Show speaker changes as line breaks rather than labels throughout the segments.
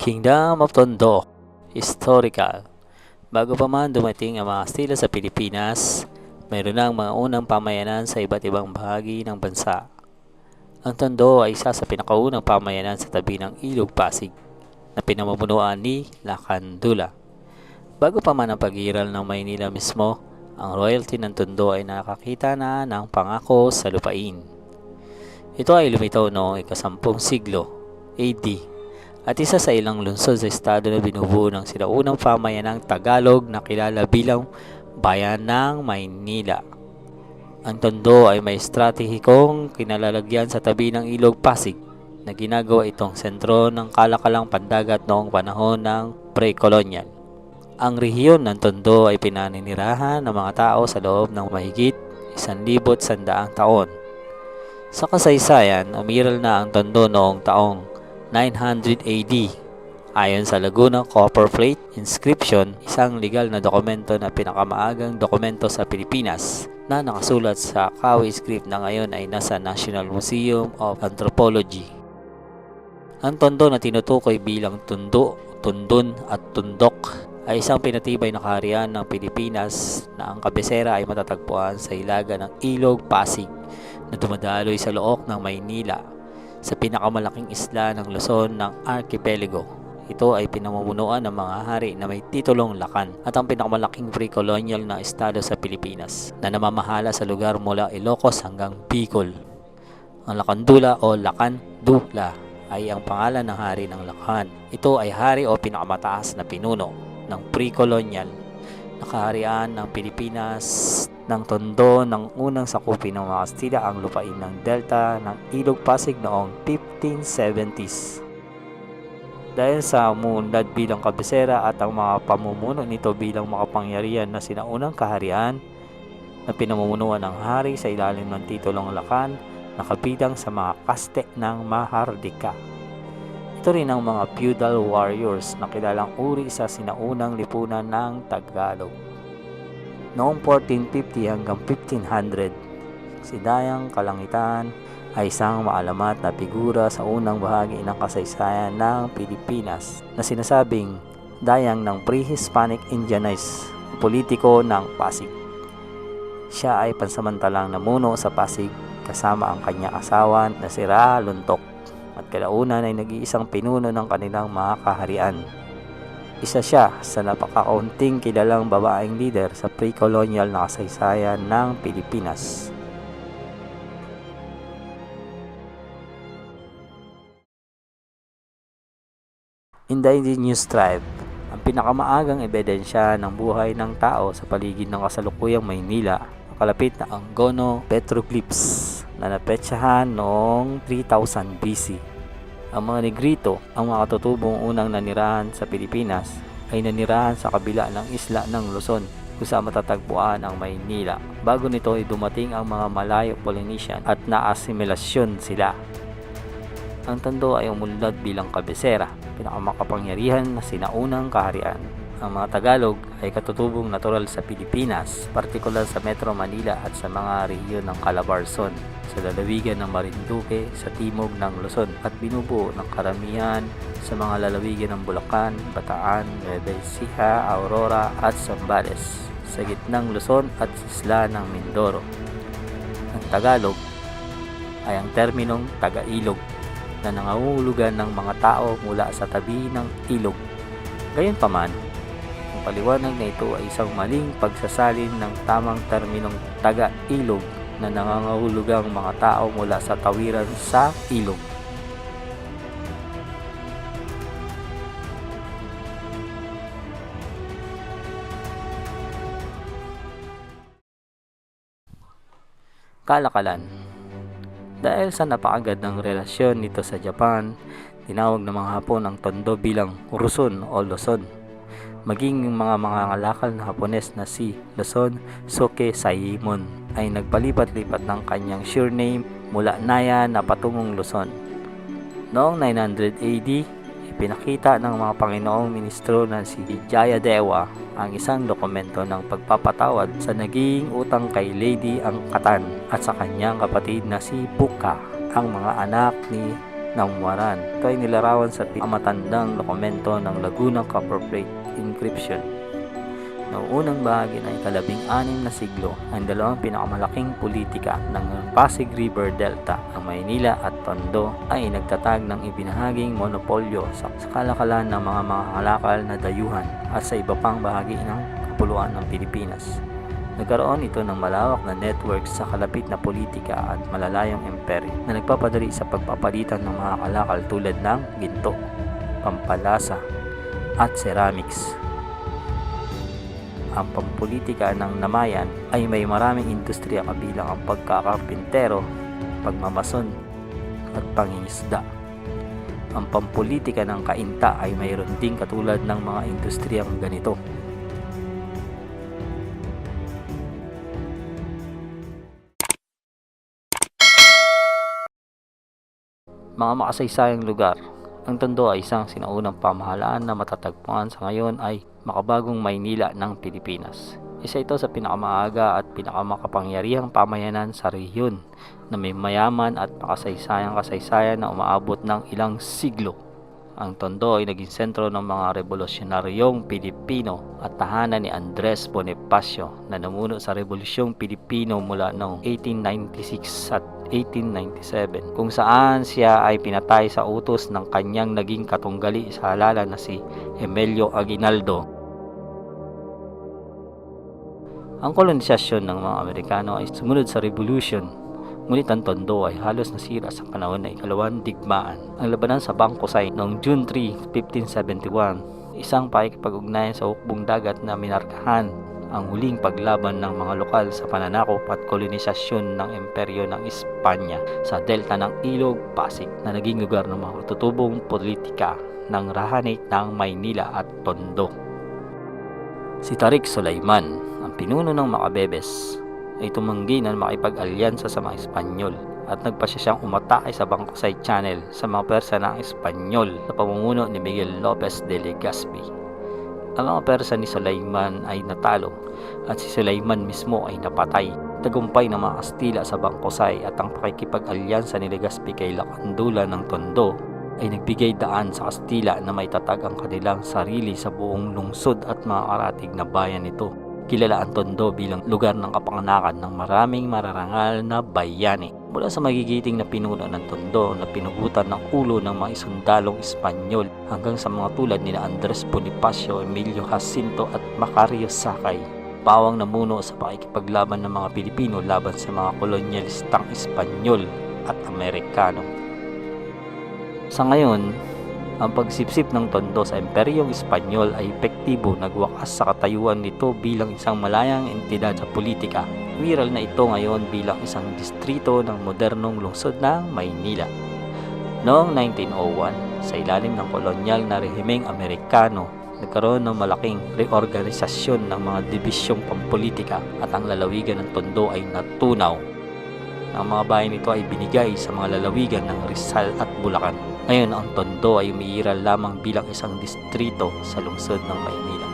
Kingdom of Tondo, Historical. Bago pa man dumating ang mga Kastila sa Pilipinas, mayroon na ang mga unang pamayanan sa iba't ibang bahagi ng bansa. Ang Tondo ay isa sa pinakaunang pamayanan sa tabi ng Ilog Pasig na pinamumunuan ni Lacandula. Bago pa man ang pag-iral ng Maynila mismo, ang royalty ng Tondo ay nakakita na ng pangako sa lupain. Ito ay lumitaw noong ika-10 siglo AD at isa sa ilang lungsod sa estado na binubuo ng sinaunang pamayanang Tagalog na kilala bilang Bayan ng Maynila. Ang Tondo ay may estratehikong kinalalagyan sa tabi ng Ilog Pasig na ginagawa itong sentro ng kalakalang pandagat noong panahon ng pre-colonial. Ang rehiyon ng Tondo ay pinaninirahan ng mga tao sa loob ng mahigit 1,100 taon. Sa kasaysayan, umiral na ang Tondo noong taong 900 AD. Ayon sa Laguna Copperplate Inscription, isang legal na dokumento na pinakamaagang dokumento sa Pilipinas na nakasulat sa Kawi script na ngayon ay nasa National Museum of Anthropology. Ang Tondo na tinutukoy bilang Tundo, Tundun at Tundok ay isang pinatibay na kaharian ng Pilipinas na ang kabisera ay matatagpuan sa hilaga ng Ilog Pasig na dumadaloy sa loob ng Maynila sa pinakamalaking isla ng Luzon ng Archipelago. Ito ay pinamumunuan ng mga hari na may titulong Lakan at ang pinakamalaking pre-colonial na estado sa Pilipinas na namamahala sa lugar mula Ilocos hanggang Bicol. Ang Lacandula o Lacandula ay ang pangalan ng hari ng Lakan. Ito ay hari o pinakamataas na pinuno ng pre-colonial na kaharian ng Pilipinas. Ng Tondo ng unang sakupin ng mga Kastila ang lupain ng delta ng Ilog Pasig noong 1570s. Dahil sa umunlad bilang kabisera at ang mga pamumuno nito bilang makapangyarihan na sinaunang kaharian na pinamumunuan ng hari sa ilalim ng titulong Lakan na kabilang sa mga kaste ng Mahardika. Ito rin ang mga feudal warriors na kilalang uri sa sinaunang lipunan ng Tagalog. Noong 1450 hanggang 1500, si Dayang Kalangitan ay isang maalamat na figura sa unang bahagi ng kasaysayan ng Pilipinas na sinasabing dayang ng pre-Hispanic Indianized, politiko ng Pasig. Siya ay pansamantalang namuno sa Pasig kasama ang kanyang asawa na si Raluntok at kalaunan ay nag-iisang pinuno ng kanilang mga kaharian. Isa siya sa napakaunting kilalang babaeng leader sa pre-colonial na kasaysayan ng Pilipinas. Indigenous tribe, ang pinakamaagang ebidensya ng buhay ng tao sa paligid ng kasalukuyang Maynila, ang kalapit na Angono petroglyphs na napetsahan noong 3000 BC. Ang mga Negrito, ang mga katutubong unang nanirahan sa Pilipinas, ay nanirahan sa kabila ng isla ng Luzon kung saan matatagpuan ang Maynila. Bago nito ay dumating ang mga Malayo Polynesian at naasimilasyon sila. Ang Tondo ay umunlad bilang kabisera, pinakamakapangyarihan na sinaunang kaharian. Ang mga Tagalog ay katutubong natural sa Pilipinas, partikular sa Metro Manila at sa mga rehiyon ng Calabarzon, sa lalawigan ng Marinduque, sa timog ng Luzon at binubuo ng karamihan sa mga lalawigan ng Bulacan, Bataan, Nueva Ecija, Aurora at Zambales, sa gitnang Luzon at isla ng Mindoro. Ang Tagalog ay ang terminong taga-ilog na nangangahulugan ng mga tao mula sa tabi ng ilog. Gayunpaman, ang paliwanag na ito ay isang maling pagsasalin ng tamang terminong taga-ilog na nangangahulugang mga tao mula sa tawiran sa ilog. Kalakalan. Dahil sa napakagandang relasyon nito sa Japan, tinawag ng mga Hapon ang Tondo bilang Luzon o Luzon. Maging yung mga ngalakal na Hapones na si Luzon Soke Saimon ay nagpalipat-lipat ng kanyang surname mula Naya na patungong Luzon. Noong 900 AD, ipinakita ng mga Panginoong Ministro na si Jayadewa ang isang dokumento ng pagpapatawad sa naging utang kay Lady Angkatan at sa kanyang kapatid na si Buka, ang mga anak ni ng Waran. Ito ay nilarawan sa pinakamatandang dokumento ng Laguna Copperplate Inscription. Noong unang bahagi ng ika-16 na siglo, ang dalawang pinakamalaking politika ng Pasig River Delta, ang Maynila at Tondo, ay nagtatag ng ibinahaging monopolyo sa kalakalan ng mga halakal na dayuhan at sa iba pang bahagi ng kapuluan ng Pilipinas. Nagkaroon ito ng malawak na network sa kalapit na politika at malalayong imperyo na nagpapadali sa pagpapalitan ng mga kalakal tulad ng ginto, pampalasa at ceramics. Ang pampolitika ng Namayan ay may maraming industriya kabilang ang pagkakarpintero, pagmamason at pangingisda. Ang pampolitika ng Cainta ay mayroon ding katulad ng mga industriyang ganito. Mga makasaysayang lugar. Ang Tondo ay isang sinaunang pamahalaan na matatagpuan sa ngayon ay makabagong Maynila ng Pilipinas. Isa ito sa pinakamaaga at pinakamakapangyarihang pamayanan sa rehiyon na may mayaman at makasaysayang kasaysayan na umaabot ng ilang siglo. Ang Tondo ay naging sentro ng mga revolusyonaryong Pilipino at tahanan ni Andres Bonifacio na namuno sa Rebolusyong Pilipino mula noong 1896 at 1897, kung saan siya ay pinatay sa utos ng kanyang naging katunggali sa halalan na si Emilio Aguinaldo. Ang kolonisasyon ng mga Amerikano ay sumunod sa revolution, ngunit ang Tondo ay halos nasira sa panahon ng ikalawang digmaan. Ang labanan sa Bangkusay noong June 3, 1571, isang pakikipag-ugnayan sa hukbong dagat na minarkahan ang huling paglaban ng mga lokal sa pananakop at kolonisasyon ng imperyo ng Espanya sa delta ng Ilog Pasig na naging lugar ng mga katutubong politika ng rahanit ng Maynila at Tondo. Si Tariq Sulaiman, ang pinuno ng Macabebes, ay tumanggi na makipag-alyansa sa mga Espanyol at nagpasya siyang umatake sa Bangkusay Channel sa mga Persa ng Espanyol sa pamumuno ni Miguel Lopez de Legazpi. Ang mga Persa ni Sulaiman ay natalo at si Sulaiman mismo ay napatay. Tagumpay ng mga Kastila sa Bangkusay at ang pakikipag-alyansa ni Legazpi kay Lakandula ng Tondo ay nagbigay daan sa Kastila na maitatag ang kanilang sarili sa buong lungsod at mga karatig na bayan nito. Kilala ang Tondo bilang lugar ng kapanganakan ng maraming mararangal na bayani. Mula sa magigiting na pinuno ng Tondo na pinugutan ng ulo ng mga isundalong Espanyol hanggang sa mga tulad nila Andres Bonifacio, Emilio Jacinto at Macario Sakay, pawang namuno sa pakikipaglaban ng mga Pilipino laban sa mga kolonyalistang Espanyol at Amerikano. Sa ngayon, ang pagsipsip ng Tondo sa Imperyong Espanyol ay epektibo, nagwakas sa katayuan nito bilang isang malayang entidad sa politika. Viral na ito ngayon bilang isang distrito ng modernong lungsod ng Maynila. Noong 1901, sa ilalim ng kolonyal na rehimeng Amerikano, nagkaroon ng malaking reorganisasyon ng mga dibisyong pampolitika at ang lalawigan ng Tondo ay natunaw. Ang mga bayan nito ay binigay sa mga lalawigan ng Rizal at Bulacan. Ngayon, ang Tondo ay umiiral lamang bilang isang distrito sa lungsod ng Maynila.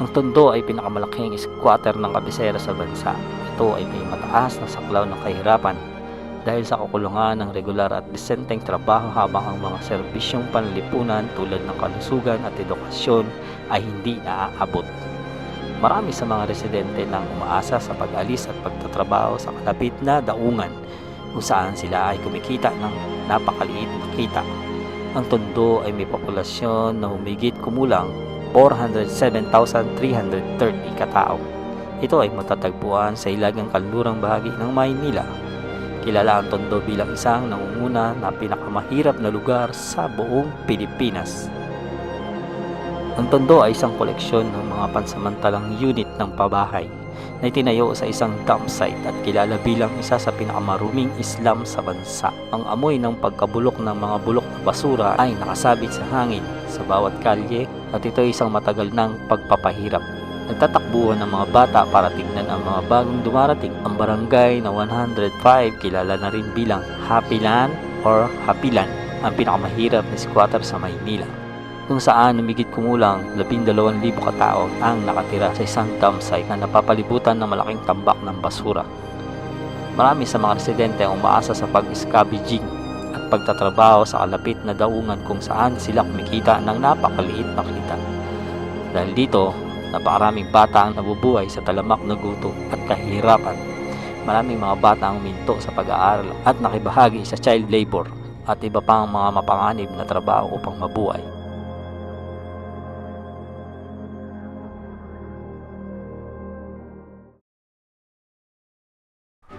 Ang Tondo ay pinakamalaking squatter ng kabisera sa bansa. Ito ay may mataas na saklaw ng kahirapan dahil sa kakulungan ng regular at disenteng trabaho habang ang mga serbisyong panlipunan tulad ng kalusugan at edukasyon ay hindi naaabot. Marami sa mga residente nang umaasa sa pag-alis at pagtatrabaho sa kalapit na daungan kung saan sila ay kumikita ng napakaliit na kita. Ang Tondo ay may populasyon na humigit kumulang 407,330 katao. Ito ay matatagpuan sa hilagang kanlurang bahagi ng Maynila. Kilala ang Tondo bilang isang nangunguna na pinakamahirap na lugar sa buong Pilipinas. Ang Tondo ay isang koleksyon ng mga pansamantalang unit ng pabahay na itinayo sa isang dump site at kilala bilang isa sa pinakamaruming Islam sa bansa. Ang amoy ng pagkabulok ng mga bulok na basura ay nakasabit sa hangin sa bawat kalye at ito ay isang matagal ng pagpapahirap. Nagtatakbuhan ng mga bata para tingnan ang mga bagong dumarating. Ang barangay na 105 kilala na rin bilang Hapilan or Hapilan, ang pinakamahirap na squatter sa Maynila, kung saan humigit kumulang 12,000 katao ang nakatira sa isang dump site na napapalibutan ng malaking tambak ng basura. Marami sa mga residente ang umaasa sa pag-scavenging pagtatrabaho sa kalapit na daungan kung saan sila kumikita ng napakaliit na kita. Dahil dito, napakaraming bata ang nabubuhay sa talamak na gutom at kahirapan. Maraming mga bata ang huminto sa pag-aaral at nakibahagi sa child labor at iba pang mga mapanganib na trabaho upang mabuhay.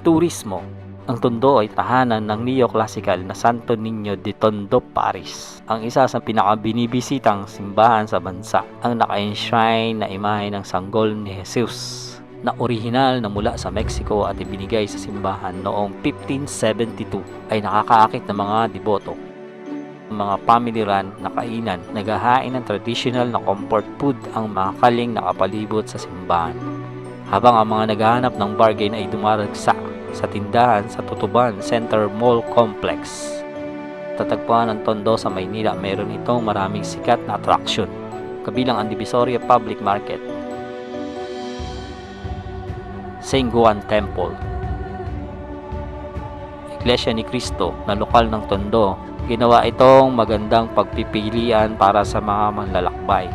Turismo. Ang Tondo ay tahanan ng neoclassical na Santo Niño de Tondo Parish, ang isa sa pinakabinibisitang simbahan sa bansa. Ang naka-enshrine na imahe ng sanggol ni Jesus na orihinal na mula sa Mexico at ibinigay sa simbahan noong 1572 ay nakakaakit ng mga deboto. Mga family run na kainan, naghahain ng traditional na comfort food ang mga kaling nakapalibot sa simbahan, habang ang mga naghahanap ng bargain ay dumaragsa sa tindahan sa Tutuban Center Mall Complex. Tatagpuan ng Tondo sa Maynila, mayroon itong maraming sikat na attraction, kabilang ang Divisoria Public Market, St. Juan Temple, Iglesia ni Cristo na lokal ng Tondo. Ginawa itong magandang pagpipilian para sa mga manlalakbay.